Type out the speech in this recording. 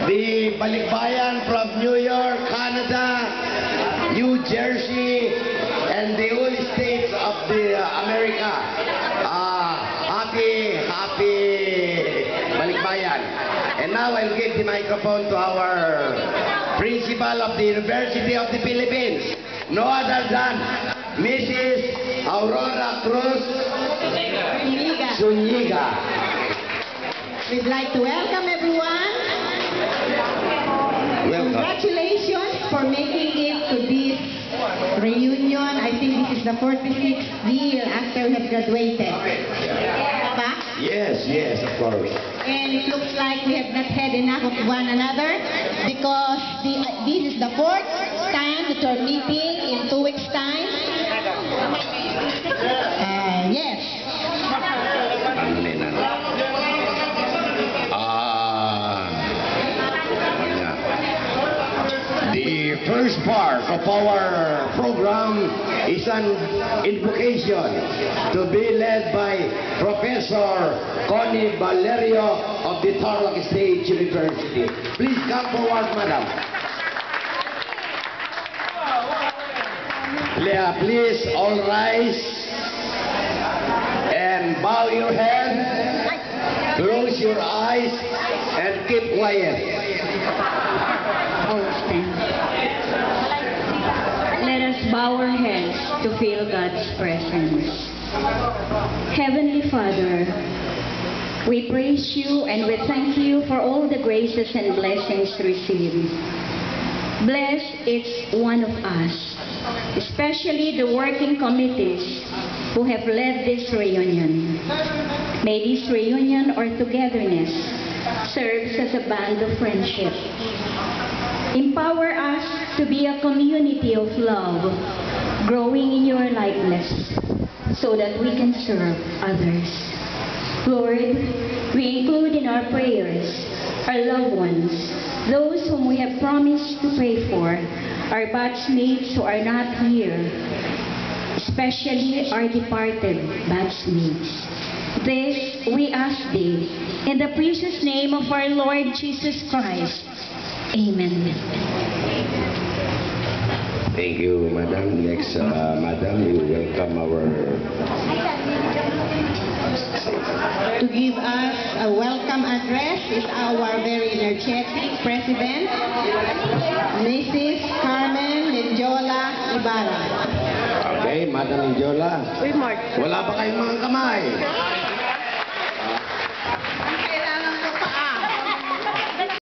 the Balikbayan from New York, Canada, New Jersey, and the whole states of the America. Happy Balikbayan. And now I'll give the microphone to our principal of the University of the Philippines, no other than Mrs. Aurora Cruz Zuniga. We'd like to welcome everyone. Welcome. Congratulations for making it to this reunion. I think this is the 46th year after we have graduated. Pa? Yes, of course. And it looks like we have not had enough of one another because this is the fourth time that we're meeting in 2 weeks' time. Yes. The first part of our program is an invocation to be led by Professor Connie Valerio of the Tarlac State University. Please come forward, madam. Please all rise and bow your head, close your eyes, and keep quiet. Let us bow our heads to feel God's presence. Heavenly Father, we praise you and we thank you for all the graces and blessings received. Bless each one of us, especially the working committees who have led this reunion. May this reunion or togetherness serves as a band of friendship. Empower us to be a community of love, growing in your likeness, so that we can serve others. Lord, we include in our prayers our loved ones, those whom we have promised to pray for, our batchmates who are not here, especially our departed batchmates. This we ask thee, in the precious name of our Lord Jesus Christ. Amen. Thank you, madam. Next, madam, you welcome our... To give us a welcome address is our very energetic President, Mrs. Carmen Menjola Ibarra. Okay, Madam Menjola. Wala pa kayong mga kamay.